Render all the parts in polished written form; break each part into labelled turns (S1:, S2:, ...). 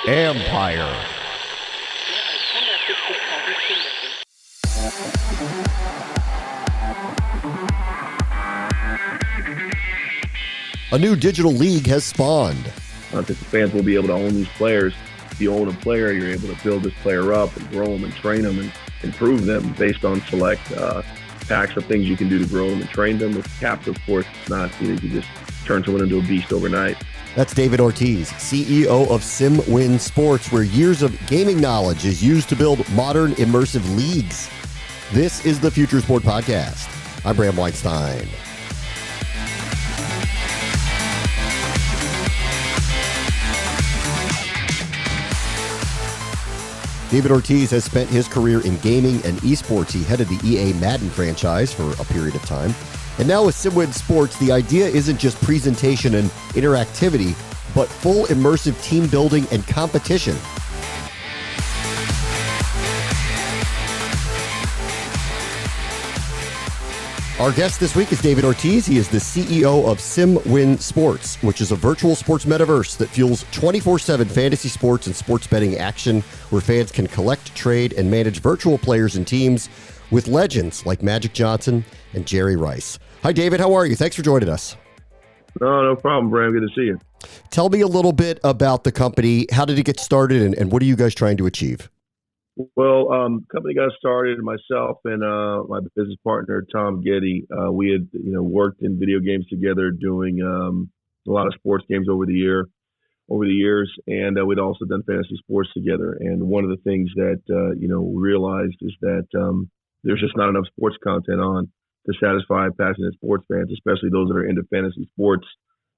S1: Empire. A new digital league has spawned.
S2: I think the fans will be able to own these players. If you own a player, you're able to build this player up and grow them and train them and improve them based on select packs of things you can do to grow them and train them. With caps, of course, it's not, you can just turn someone into a beast overnight.
S1: That's David Ortiz, CEO of SimWin Sports, where years of gaming knowledge is used to build modern immersive leagues. This is the Future Sport Podcast. I'm Bram Weinstein. David Ortiz has spent his career in gaming and esports. He headed the EA Madden franchise for a period of time. And now with SimWin Sports, the idea isn't just presentation and interactivity, but full immersive team building and competition. Our guest this week is David Ortiz. He is the CEO of SimWin Sports, which is a virtual sports metaverse that fuels 24/7 fantasy sports and sports betting action, where fans can collect, trade, and manage virtual players and teams with legends like Magic Johnson and Jerry Rice. Hi, David. How are you? Thanks for joining us.
S2: No problem, Bram. Good to see you.
S1: Tell me a little bit about the company. How did it get started, and what are you guys trying to achieve?
S2: Well, company got started, myself and my business partner, Tom Getty. We had, worked in video games together, doing a lot of sports games over the years, and we'd also done fantasy sports together. And one of the things that we realized is that there's just not enough sports content on to satisfy passionate sports fans, especially those that are into fantasy sports,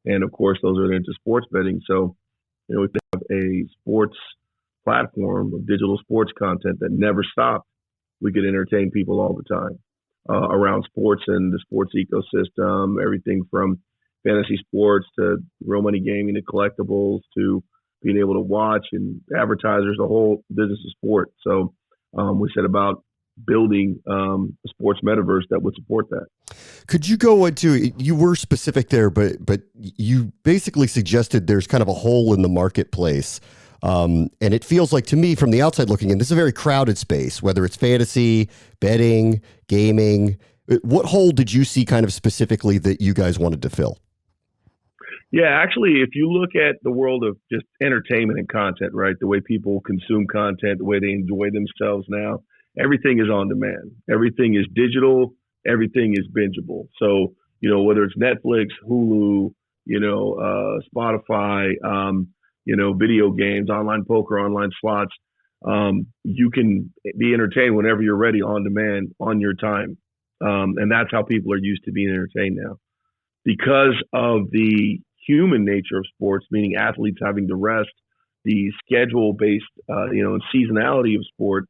S2: and of course those that are into sports betting. So, we have a sports platform of digital sports content that never stopped. We could entertain people all the time around sports and the sports ecosystem, everything from fantasy sports to real money gaming to collectibles to being able to watch and advertisers, the whole business of sport. So we set about building a sports metaverse that would support that.
S1: Could you go into, you were specific there, but you basically suggested there's kind of a hole in the marketplace. And it feels like, to me, from the outside looking in, this is a very crowded space, whether it's fantasy, betting, gaming. What hole did you see kind of specifically that you guys wanted to fill?
S2: Yeah, actually, if you look at the world of just entertainment and content, right, the way people consume content, the way they enjoy themselves now, everything is on demand. Everything is digital. Everything is bingeable. So, whether it's Netflix, Hulu, Spotify, video games, online poker, online slots, you can be entertained whenever you're ready, on demand, on your time. And that's how people are used to being entertained now. Because of the human nature of sports, meaning athletes having to rest, the schedule-based, and seasonality of sport,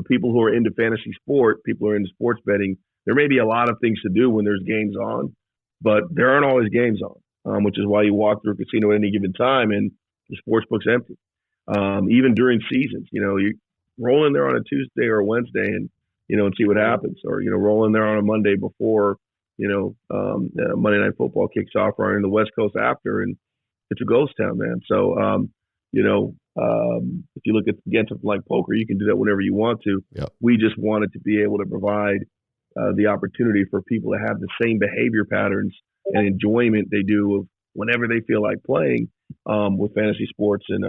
S2: people who are into fantasy sport, people who are into sports betting, there may be a lot of things to do when there's games on, but there aren't always games on. Which is why you walk through a casino at any given time and the sports book's empty. Even during seasons, you roll in there on a Tuesday or a Wednesday and see what happens, or, roll in there on a Monday before, Monday Night Football kicks off, or in the West Coast after, and it's a ghost town, man. So, if you look at again something like poker, you can do that whenever you want to.
S1: Yep.
S2: We just wanted to be able to provide the opportunity for people to have the same behavior patterns and enjoyment they do of whenever they feel like playing with fantasy sports and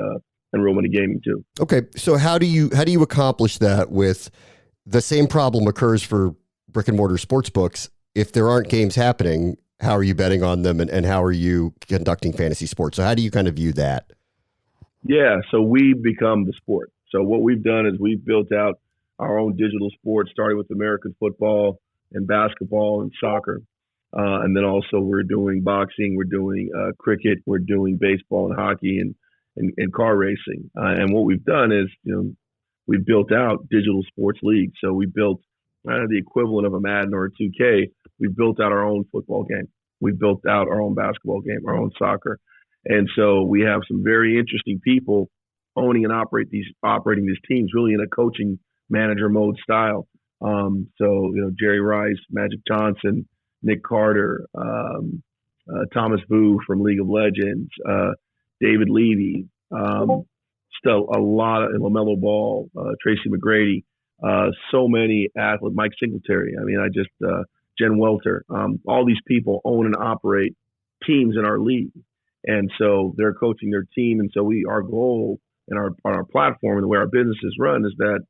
S2: real money gaming too.
S1: Okay, so how do you accomplish that with the same problem occurs for brick and mortar sports books? If there aren't games happening, how are you betting on them, and how are you conducting fantasy sports? So how do you kind of view that?
S2: Yeah, so we become the sport. So what we've done is we've built out our own digital sports, starting with American football and basketball and soccer. And then also we're doing boxing, we're doing cricket, we're doing baseball and hockey and car racing. And what we've done is, we've built out digital sports leagues. So we built the equivalent of a Madden or a 2K. We built out our own football game. We built out our own basketball game, our own soccer. And so we have some very interesting people owning and operating these teams, really in a coaching manager mode style. Jerry Rice, Magic Johnson, Nick Carter, Thomas Vu from League of Legends, David Levy, still a lot of LaMelo Ball, Tracy McGrady, so many athletes, Mike Singletary. I mean, Jen Welter. All these people own and operate teams in our league, and so they're coaching their team. And so our goal and our platform and the way our business is run is that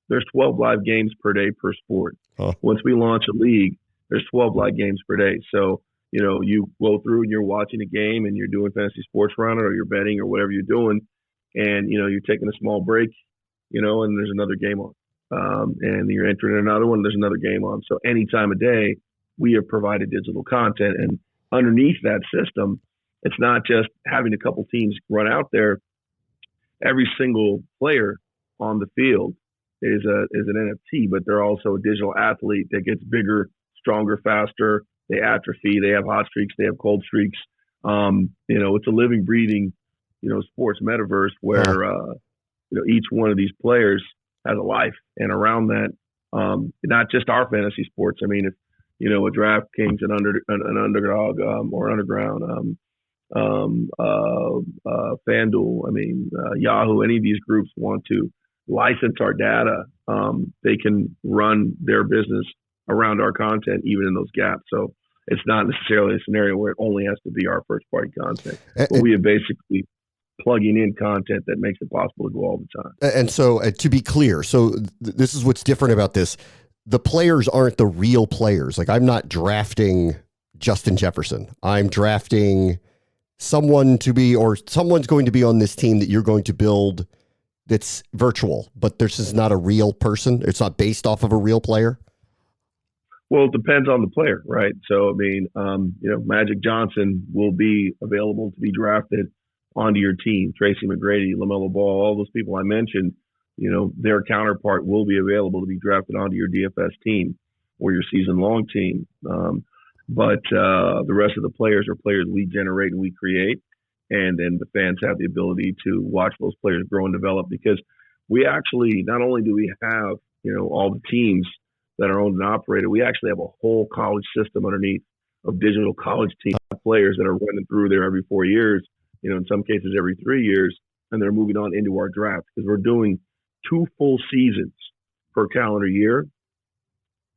S2: there's 12 live games per day per sport.
S1: Huh.
S2: Once we launch a league, there's 12 live games per day. So, you go through and you're watching a game and you're doing fantasy sports around it, or you're betting or whatever you're doing. And, you're taking a small break, and there's another game on. And you're entering another one, there's another game on. So any time of day, we have provided digital content. And underneath that system, it's not just having a couple teams run out there. Every single player on the field is an NFT, but they're also a digital athlete that gets bigger, stronger, faster. They atrophy. They have hot streaks. They have cold streaks. It's a living, breathing, sports metaverse where, each one of these players has a life. And around that, not just our fantasy sports. I mean, if, a DraftKings, an underdog, or underground, FanDuel, Yahoo, any of these groups want to license our data, they can run their business around our content, even in those gaps. So it's not necessarily a scenario where it only has to be our first party content. But we are basically plugging in content that makes it possible to go all the time.
S1: And so to be clear, this is what's different about this. The players aren't the real players. Like, I'm not drafting Justin Jefferson. I'm drafting someone's going to be on this team that you're going to build that's virtual, but this is not a real person. It's not based off of a real player.
S2: Well, it depends on the player, right? So, Magic Johnson will be available to be drafted onto your team. Tracy McGrady, LaMelo Ball, all those people I mentioned, their counterpart will be available to be drafted onto your DFS team or your season-long team. But the rest of the players are players we generate and we create. And then the fans have the ability to watch those players grow and develop, because we actually, not only do we have, all the teams that are owned and operated, we actually have a whole college system underneath of digital college team players that are running through there every 4 years, in some cases every 3 years, and they're moving on into our draft, because we're doing 2 full seasons per calendar year.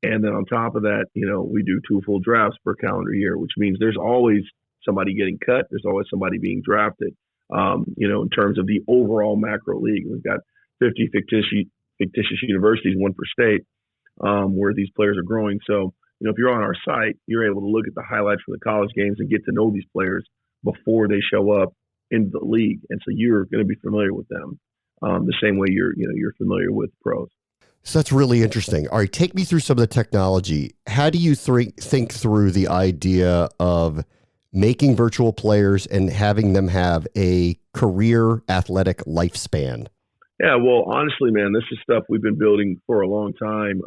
S2: And then on top of that, we do 2 full drafts per calendar year, which means there's always somebody getting cut. There's always somebody being drafted. In terms of the overall macro league, we've got 50 fictitious universities, one per state, where these players are growing. So, if you're on our site, you're able to look at the highlights from the college games and get to know these players before they show up in the league. And so you're going to be familiar with them the same way you're familiar with pros.
S1: So that's really interesting. All right, take me through some of the technology. How do you think through the idea of making virtual players and having them have a career athletic lifespan?
S2: Yeah, well, honestly, man, this is stuff we've been building for a long time.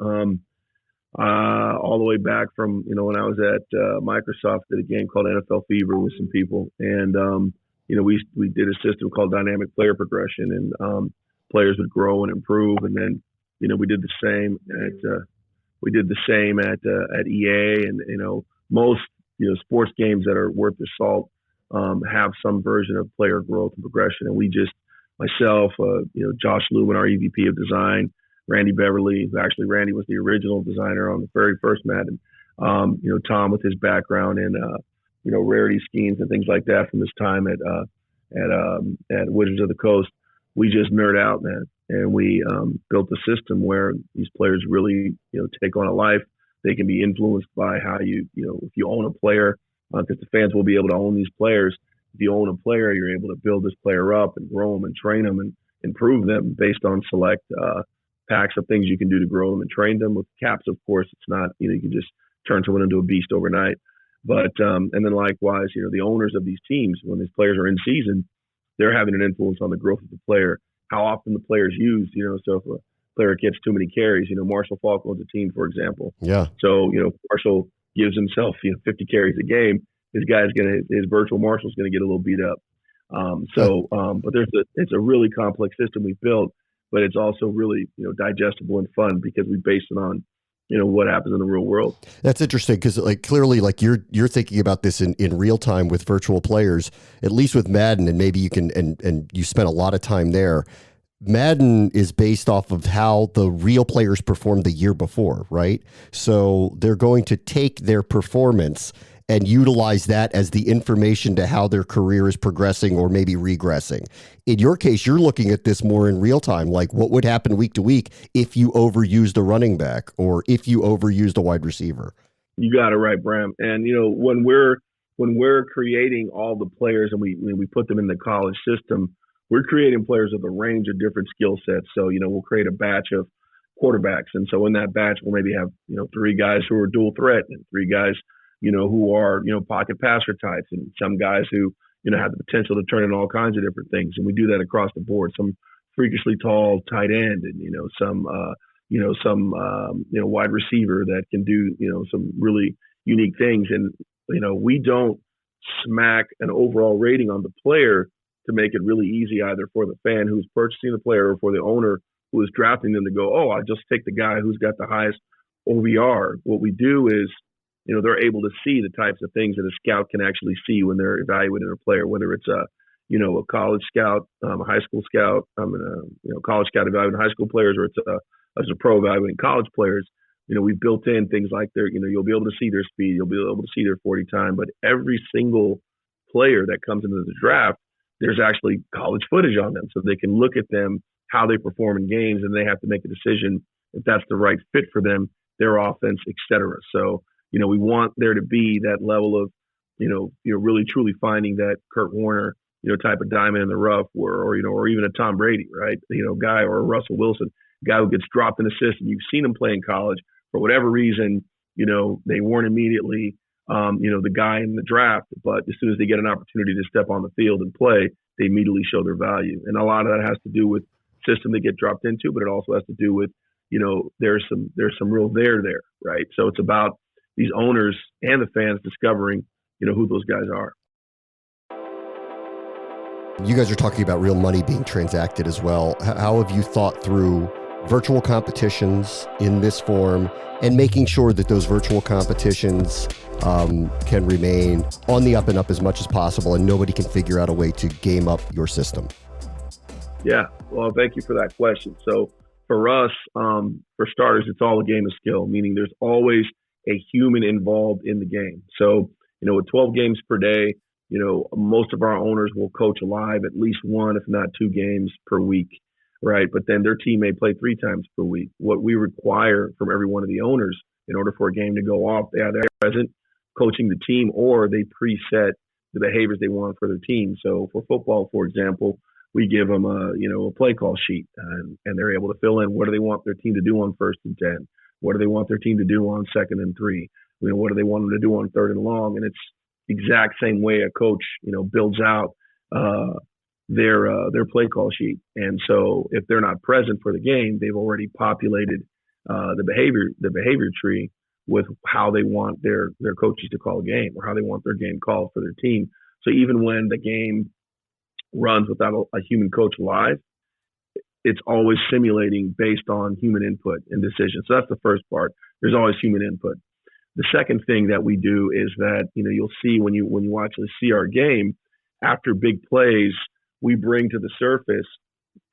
S2: All the way back from, when I was at Microsoft, did a game called NFL Fever with some people. And, we did a system called dynamic player progression, and players would grow and improve. And then, we did the same at EA, and, most, sports games that are worth the salt have some version of player growth and progression. And we just, myself, Josh Lubin, our EVP of design, Randy Beverly, Randy was the original designer on the very first Madden. Tom with his background in, rarity schemes and things like that from his time at Wizards of the Coast. We just nerd out, man. And we built a system where these players really, take on a life. They can be influenced by how if you own a player, because the fans will be able to own these players. If you own a player, you're able to build this player up and grow them and train them and improve them based on select packs of things you can do to grow them and train them. With caps, of course, it's not, you can just turn someone into a beast overnight. But, and then likewise, the owners of these teams, when these players are in season, they're having an influence on the growth of the player, how often the player's used, so if a player gets too many carries, Marshall Faulk owns a team, for example. Yeah. So, Marshall gives himself, 50 carries a game. His virtual Marshall's going to get a little beat up. But it's a really complex system we've built, but it's also really, digestible and fun because we base it on what happens in the real world.
S1: That's interesting because like clearly like you're thinking about this in real time with virtual players, at least with Madden, and maybe you can and you spent a lot of time there. Madden is based off of how the real players performed the year before, right? So they're going to take their performance and utilize that as the information to how their career is progressing or maybe regressing. In your case, you're looking at this more in real time, like what would happen week to week if you overused a running back or if you overused a wide receiver.
S2: You got it right, Bram. And when we're creating all the players and we put them in the college system, we're creating players with a range of different skill sets. So, we'll create a batch of quarterbacks. And so in that batch, we'll maybe have, 3 guys who are dual threat and 3 guys, who are, pocket passer types and some guys who, have the potential to turn in all kinds of different things. And we do that across the board. Some freakishly tall tight end and, some wide receiver that can do, some really unique things. And, we don't smack an overall rating on the player to make it really easy either for the fan who's purchasing the player or for the owner who is drafting them to go, oh, I'll just take the guy who's got the highest OVR. What we do is, they're able to see the types of things that a scout can actually see when they're evaluating a player, whether it's a college scout, a high school scout, college scout evaluating high school players, or it's a pro evaluating college players. We've built in things like you'll be able to see their speed, you'll be able to see their 40 time, but every single player that comes into the draft, there's actually college footage on them. So they can look at them, how they perform in games, and they have to make a decision if that's the right fit for them, their offense, et cetera. So, we want there to be that level of, really truly finding that Kurt Warner, type of diamond in the rough or even a Tom Brady, right? Guy or a Russell Wilson, guy who gets dropped in a system. You've seen him play in college for whatever reason, they weren't immediately, the guy in the draft, but as soon as they get an opportunity to step on the field and play, they immediately show their value. And a lot of that has to do with system they get dropped into, but it also has to do with, there's some real there, right? So it's about these owners and the fans discovering, who those guys are.
S1: You guys are talking about real money being transacted as well. How have you thought through virtual competitions in this form and making sure that those virtual competitions can remain on the up and up as much as possible and nobody can figure out a way to game up your system?
S2: Yeah, well, thank you for that question. So for us, for starters, it's all a game of skill, meaning there's always a human involved in the game. So, with 12 games per day, most of our owners will coach live at least 1, if not 2 games per week, right? But then their team may play 3 times per week. What we require from every one of the owners in order for a game to go off, they either present coaching the team or they preset the behaviors they want for their team. So for football, for example, we give them a play call sheet and they're able to fill in what do they want their team to do on 1st and 10? What do they want their team to do on 2nd and 3? What do they want them to do on 3rd and long? And it's the exact same way a coach, builds out their play call sheet. And so if they're not present for the game, they've already populated the behavior tree with how they want their coaches to call a game or how they want their game called for their team. So even when the game runs without a human coach live, it's always simulating based on human input and decision. So that's the first part. There's always human input. The second thing that we do is that, you'll see when you watch and see our game, after big plays, we bring to the surface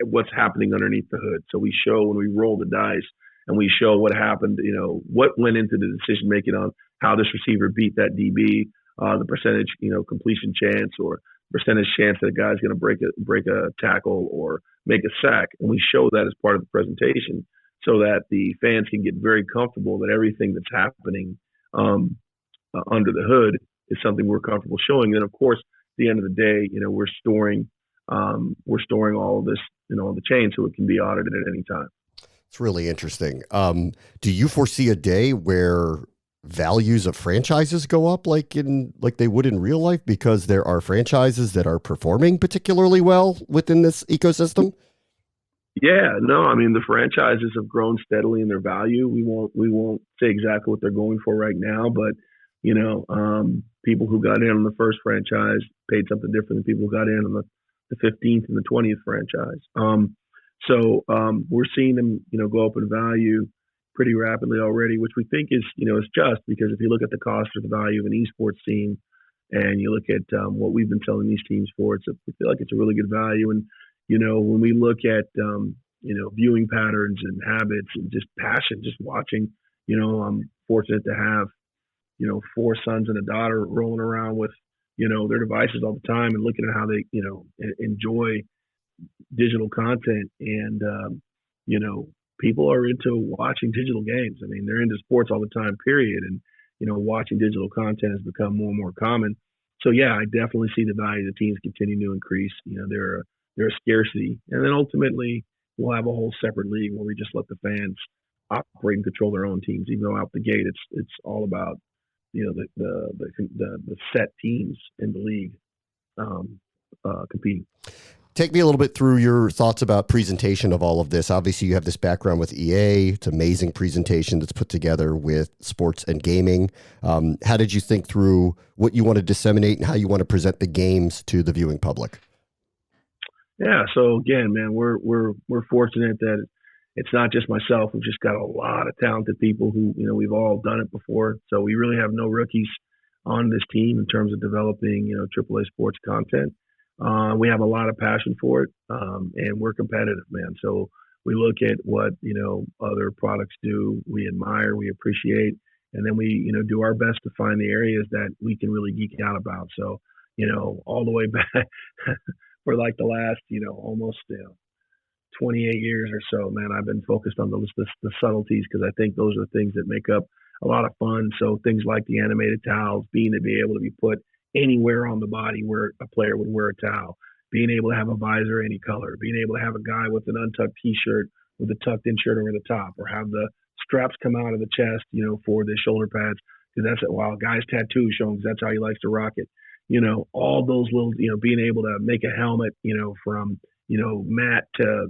S2: what's happening underneath the hood. So we show when we roll the dice and we show what happened, what went into the decision making on how this receiver beat that DB, the percentage, completion chance or percentage chance that a guy's going to break a tackle or make a sack. And we show that as part of the presentation so that the fans can get very comfortable that everything that's happening under the hood is something we're comfortable showing. And of course, at the end of the day, we're storing all of this, on the chain so it can be audited at any time.
S1: It's really interesting. Do you foresee a day where values of franchises go up like they would in real life because there are franchises that are performing particularly well within this ecosystem?
S2: Yeah, no, I mean, the franchises have grown steadily in their value. We won't say exactly what they're going for right now, but people who got in on the first franchise paid something different than people who got in on the 15th and the 20th franchise. So we're seeing them, go up in value. pretty rapidly already, which we think is just because if you look at the cost or the value of an esports team, and you look at what we've been selling these teams for, we feel like it's a really good value. And when we look at viewing patterns and habits and just passion, just watching, I'm fortunate to have 4 sons and a daughter rolling around with their devices all the time and looking at how they enjoy digital content. And people are into watching digital games. I mean, they're into sports all the time, period. And watching digital content has become more and more common. So yeah, I definitely see the value of the teams continuing to increase. They're a scarcity, and then ultimately we'll have a whole separate league where we just let the fans operate and control their own teams. Even though out the gate, it's all about the set teams in the league competing.
S1: Take me a little bit through your thoughts about presentation of all of this. Obviously, you have this background with EA. It's an amazing presentation that's put together with sports and gaming. How did you think through what you want to disseminate and how you want to present the games to the viewing public?
S2: Yeah. So again, man, we're fortunate that it's not just myself. We've just got a lot of talented people who, we've all done it before. So we really have no rookies on this team in terms of developing, AAA sports content. We have a lot of passion for it, and we're competitive, man. So we look at what, other products do, we admire, we appreciate, and then we, do our best to find the areas that we can really geek out about. So, all the way back for like the last, almost, 28 years or so, man, I've been focused on the subtleties, because I think those are the things that make up a lot of fun. So things like the animated towels, being able to be put anywhere on the body where a player would wear a towel, being able to have a visor any color, being able to have a guy with an untucked t-shirt with a tucked in shirt over the top, or have the straps come out of the chest, for the shoulder pads, because that's it. While guys tattoo showing, that's how he likes to rock it. All those little, being able to make a helmet, from, matte to,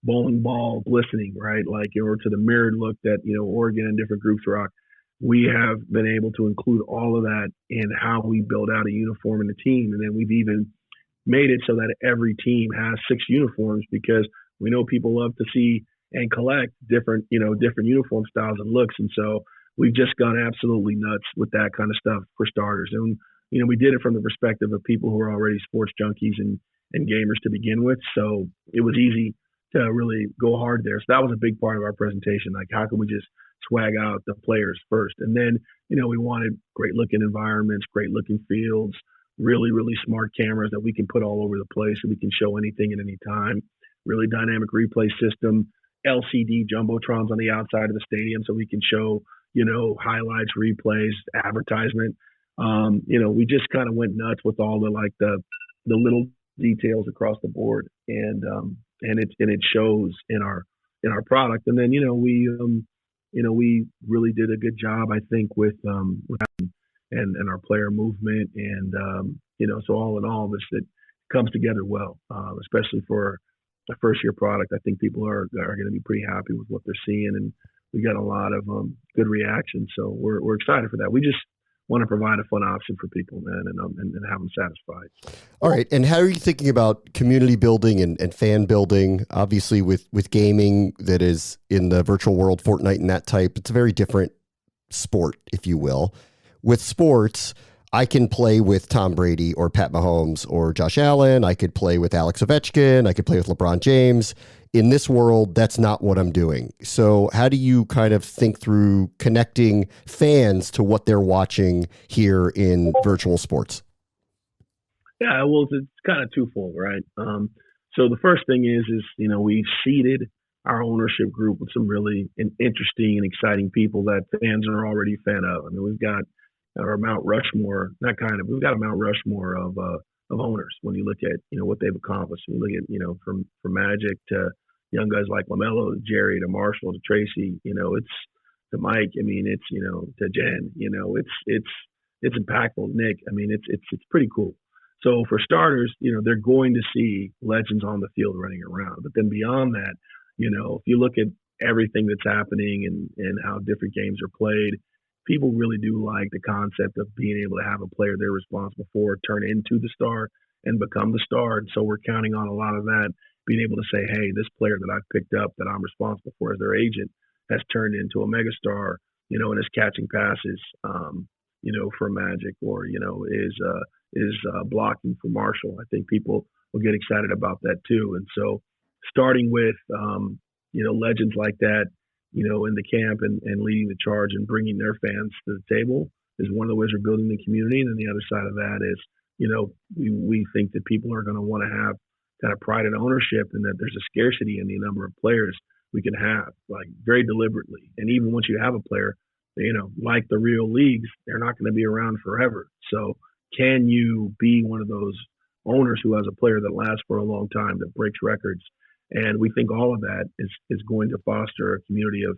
S2: bowling ball glistening, right? Like, or to the mirrored look that, Oregon and different groups rock. We have been able to include all of that in how we build out a uniform in the team. And then we've even made it so that every team has 6 uniforms, because we know people love to see and collect different uniform styles and looks. And so we've just gone absolutely nuts with that kind of stuff for starters. And, we did it from the perspective of people who are already sports junkies and gamers to begin with. So it was easy to really go hard there. So that was a big part of our presentation. Like, how can we just swag out the players first? And then, we wanted great looking environments, great looking fields, really, really smart cameras that we can put all over the place so we can show anything at any time, really dynamic replay system, LCD jumbotrons on the outside of the stadium so we can show, highlights, replays, advertisement. We just kind of went nuts with all the little details across the board, and it shows in our product. And then, we really did a good job, I think, with and our player movement, and so all in all, it comes together well, especially for a first year product. I think people are going to be pretty happy with what they're seeing, and we got a lot of good reaction. So we're excited for that. We just want to provide a fun option for people, man, and have them satisfied.
S1: All right. And how are you thinking about community building and fan building? Obviously with gaming that is in the virtual world, Fortnite and that type, it's a very different sport, if you will. With sports, I can play with Tom Brady or Pat Mahomes or Josh Allen. I could play with Alex Ovechkin. I could play with LeBron James. In this world, that's not what I'm doing. So how do you kind of think through connecting fans to what they're watching here in virtual sports?
S2: Yeah, well, it's kind of twofold, right? So the first thing is we've seeded our ownership group with some really interesting and exciting people that fans are already a fan of. I mean, we've got our Mount Rushmore, we've got a Mount Rushmore of owners when you look at, what they've accomplished. When you look at, from Magic to young guys like LaMelo, to Jerry, to Marshall, to Tracy, it's to Mike. I mean, it's, to Jen, it's impactful. Nick, I mean, it's pretty cool. So for starters, they're going to see legends on the field running around. But then beyond that, if you look at everything that's happening and how different games are played, people really do like the concept of being able to have a player they're responsible for turn into the star and become the star. And so we're counting on a lot of that, being able to say, hey, this player that I've picked up that I'm responsible for as their agent, has turned into a megastar, and is catching passes, for Magic, or, is blocking for Marshall. I think people will get excited about that too. And so starting with, legends like that, in the camp and leading the charge and bringing their fans to the table is one of the ways we're building the community. And then the other side of that is, we think that people are going to want to have kind of pride and ownership, and that there's a scarcity in the number of players we can have, like, very deliberately. And even once you have a player, like the real leagues, they're not going to be around forever. So can you be one of those owners who has a player that lasts for a long time, that breaks records? And we think all of that is going to foster a community of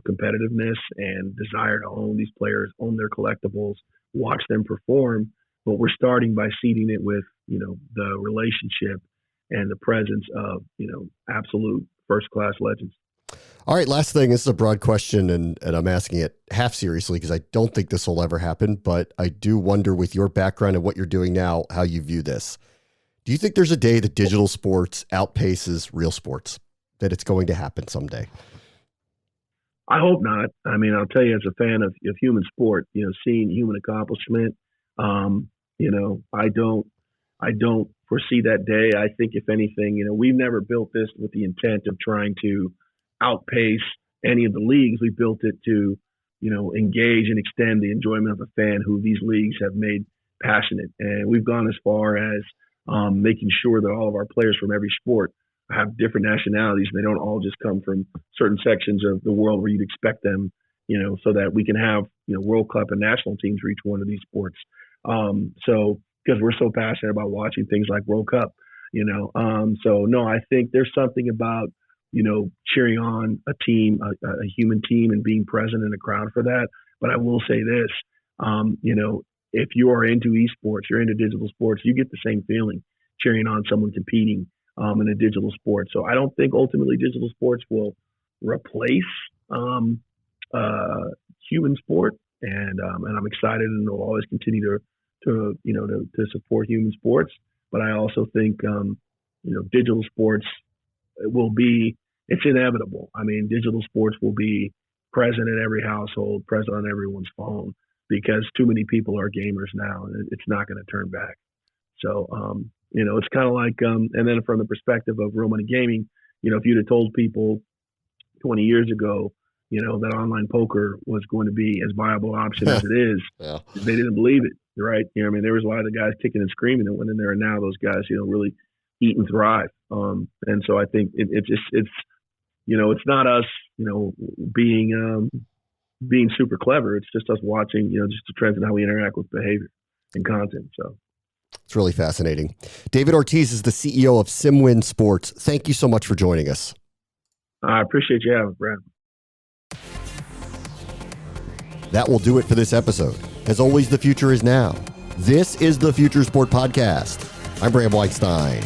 S2: competitiveness and desire to own these players, own their collectibles, watch them perform. But we're starting by seeding it with, the relationship and the presence of, absolute first-class legends.
S1: All right, last thing. This is a broad question, and I'm asking it half seriously because I don't think this will ever happen, but I do wonder, with your background and what you're doing now, how you view this. Do you think there's a day that digital sports outpaces real sports, that it's going to happen someday?
S2: I hope not. I mean, I'll tell you, as a fan of human sport, seeing human accomplishment, I don't foresee that day. I think, if anything, we've never built this with the intent of trying to outpace any of the leagues. We built it to, engage and extend the enjoyment of a fan who these leagues have made passionate. And we've gone as far as making sure that all of our players from every sport have different nationalities, and they don't all just come from certain sections of the world where you'd expect them, so that we can have, World Cup and national teams for each one of these sports. So because we're so passionate about watching things like World Cup, so no, I think there's something about, cheering on a team, a human team, and being present in a crowd for that. But I will say this, if you are into esports, you're into digital sports, you get the same feeling cheering on someone competing in a digital sport. So I don't think ultimately digital sports will replace human sport, and I'm excited, and will always continue to support human sports. But I also think digital sports it's inevitable. I mean, digital sports will be present in every household, present on everyone's phone, because too many people are gamers now, and it's not going to turn back. So, it's kind of like, and then from the perspective of real money gaming, if you'd have told people 20 years ago, that online poker was going to be as viable option as it is,
S1: yeah,
S2: they didn't believe it, right? There was a lot of the guys kicking and screaming that went in there, and now those guys, really eat and thrive. And so I think it's not us, being super clever. It's just us watching, just the trends and how we interact with behavior and content. So
S1: it's really fascinating. David Ortiz is the CEO of SimWin Sports. Thank you so much for joining us.
S2: I appreciate you having me, Brad.
S1: That will do it for this episode. As always, the future is now. This is the Future Sport Podcast. I'm Bram Weinstein.